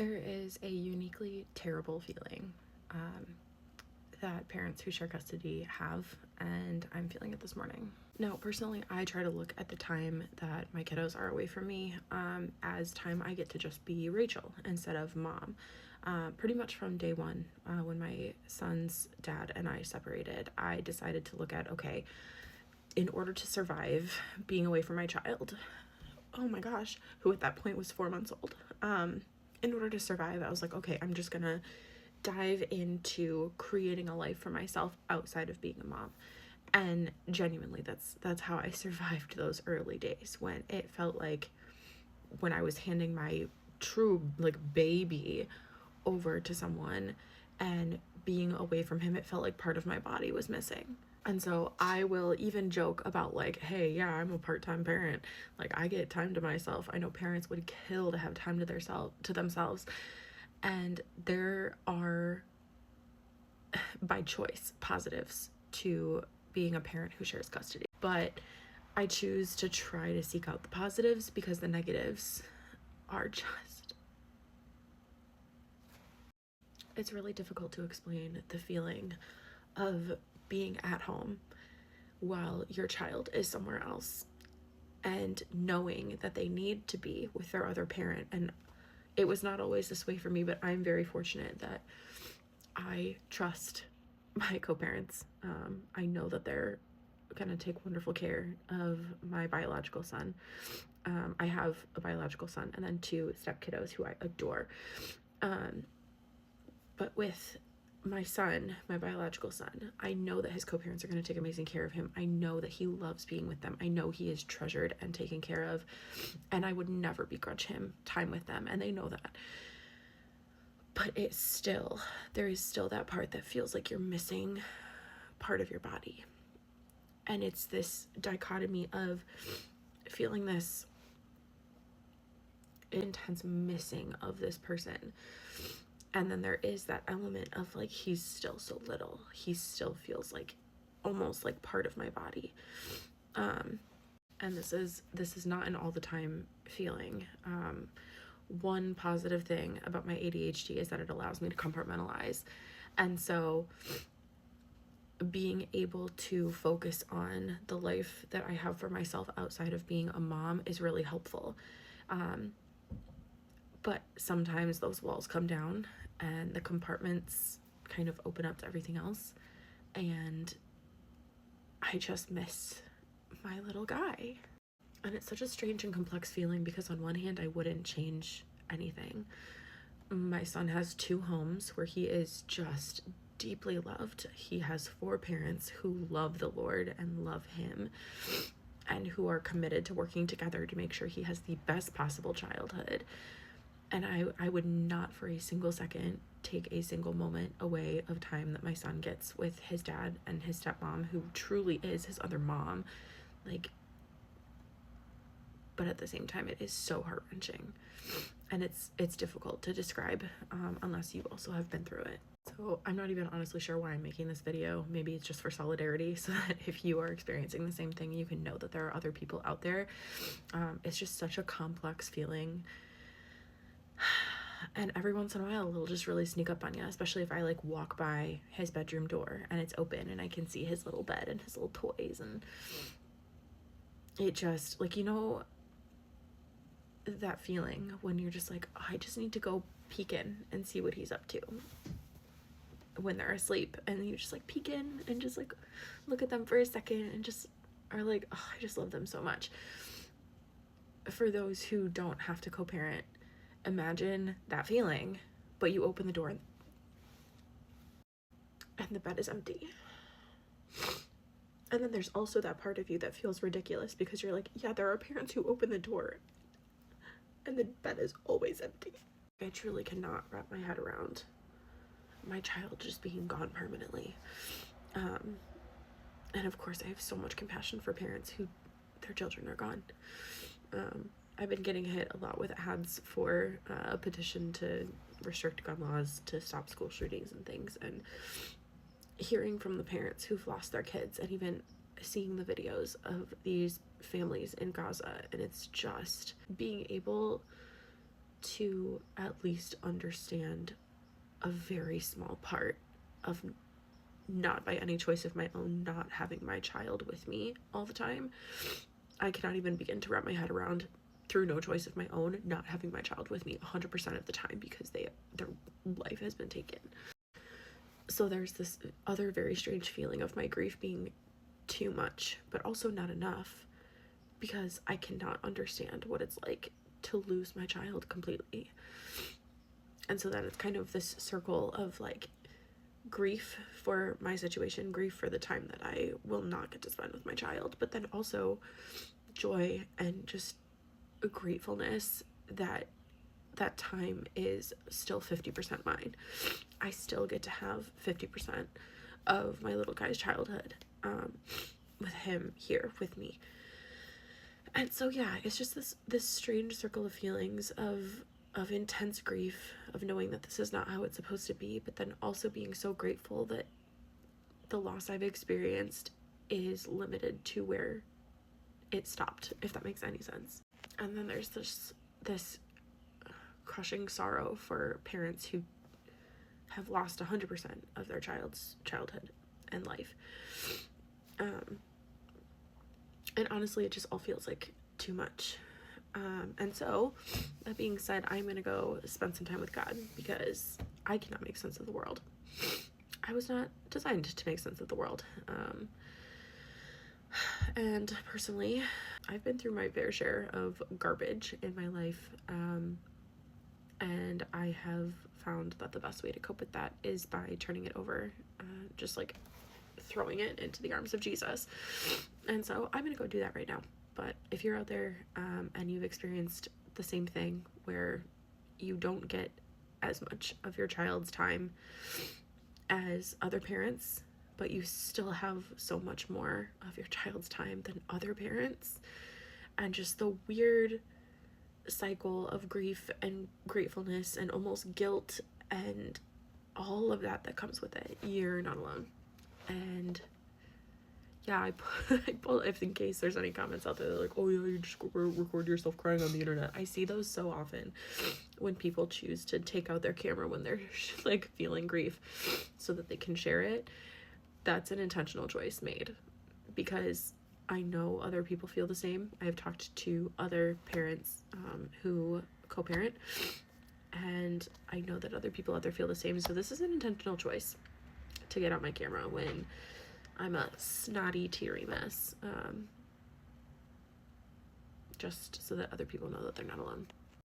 There is a uniquely terrible feeling that parents who share custody have, and I'm feeling it this morning. Now, personally, I try to look at the time that my kiddos are away from me as time I get to just be Rachel instead of mom. Pretty much from day one, when my son's dad and I separated, I decided to look at, okay, in order to survive being away from my child, oh my gosh, who at that point was 4 months old, in order to survive, I was like, okay, I'm just gonna dive into creating a life for myself outside of being a mom. And genuinely, that's how I survived those early days, when it felt like when I was handing my true like baby over to someone and being away from him, it felt like part of my body was missing. And so I will even joke about like, hey, yeah, I'm a part-time parent, like I get time to myself. I know parents would kill to have time to themselves, and there are, by choice, positives to being a parent who shares custody, but I choose to try to seek out the positives because the negatives are just, it's really difficult to explain the feeling of being at home while your child is somewhere else and knowing that they need to be with their other parent. And it was not always this way for me, but I'm very fortunate that I trust my co-parents. I know that they're gonna take wonderful care of my biological son. I have a biological son and then 2 step kiddos who I adore. But with my son, my biological son, I know that his co-parents are going to take amazing care of him. I know that he loves being with them. I know he is treasured and taken care of, and I would never begrudge him time with them, and they know that. But it's still, there is still that part that feels like you're missing part of your body. And it's this dichotomy of feeling this intense missing of this person. And then there is that element of like, he's still so little. He still feels like almost like part of my body. And this is not an all the time feeling. One positive thing about my ADHD is that it allows me to compartmentalize. And so being able to focus on the life that I have for myself outside of being a mom is really helpful. But sometimes those walls come down and the compartments kind of open up to everything else, and I just miss my little guy. And it's such a strange and complex feeling because on one hand, I wouldn't change anything. My son has 2 homes where he is just deeply loved. He has 4 parents who love the Lord and love him and who are committed to working together to make sure he has the best possible childhood. And I would not for a single second take a single moment away of time that my son gets with his dad and his stepmom, who truly is his other mom. Like, but at the same time, it is so heart-wrenching. And it's difficult to describe unless you also have been through it. So I'm not even honestly sure why I'm making this video. Maybe it's just for solidarity, so that if you are experiencing the same thing, you can know that there are other people out there. It's just such a complex feeling. And every once in a while it'll just really sneak up on you, especially if I like walk by his bedroom door and it's open and I can see his little bed and his little toys, and it just like, you know, that feeling when you're just like, oh, I just need to go peek in and see what he's up to when they're asleep, and you just like peek in and just like look at them for a second and just are like, oh, I just love them so much. For those who don't have to co-parent, imagine that feeling, but you open the door and the bed is empty. And then there's also that part of you that feels ridiculous because you're like, yeah, there are parents who open the door and the bed is always empty. I truly cannot wrap my head around my child just being gone permanently. And of course I have so much compassion for parents who their children are gone. I've been getting hit a lot with ads for a petition to restrict gun laws to stop school shootings and things, and hearing from the parents who've lost their kids and even seeing the videos of these families in Gaza, and it's just being able to at least understand a very small part of, not by any choice of my own, not having my child with me all the time. I cannot even begin to wrap my head around, through no choice of my own, not having my child with me 100% of the time because their life has been taken. So there's this other very strange feeling of my grief being too much, but also not enough, because I cannot understand what it's like to lose my child completely. And so then it's kind of this circle of like grief for my situation, grief for the time that I will not get to spend with my child, but then also joy and just a gratefulness that that time is still 50% mine. I still get to have 50% of my little guy's childhood with him here with me. And so yeah, it's just this strange circle of feelings of intense grief, of knowing that this is not how it's supposed to be, but then also being so grateful that the loss I've experienced is limited to where it stopped, if that makes any sense. And then there's this crushing sorrow for parents who have lost 100% of their child's childhood and life. And honestly, it just all feels like too much. And so, that being said, I'm gonna go spend some time with God, because I cannot make sense of the world. I was not designed to make sense of the world. And personally, I've been through my fair share of garbage in my life, and I have found that the best way to cope with that is by turning it over, just like throwing it into the arms of Jesus. And so I'm gonna go do that right now. But if you're out there and you've experienced the same thing, where you don't get as much of your child's time as other parents, but you still have so much more of your child's time than other parents, and just the weird cycle of grief and gratefulness and almost guilt and all of that comes with it, you're not alone. And yeah, I pull, if in case there's any comments out there, they're like, oh yeah, you just record yourself crying on the internet. I see those so often when people choose to take out their camera when they're like feeling grief so that they can share it. That's an intentional choice made, because I know other people feel the same. I've talked to other parents who co-parent, and I know that other people out there feel the same. So this is an intentional choice to get out my camera when I'm a snotty, teary mess, just so that other people know that they're not alone.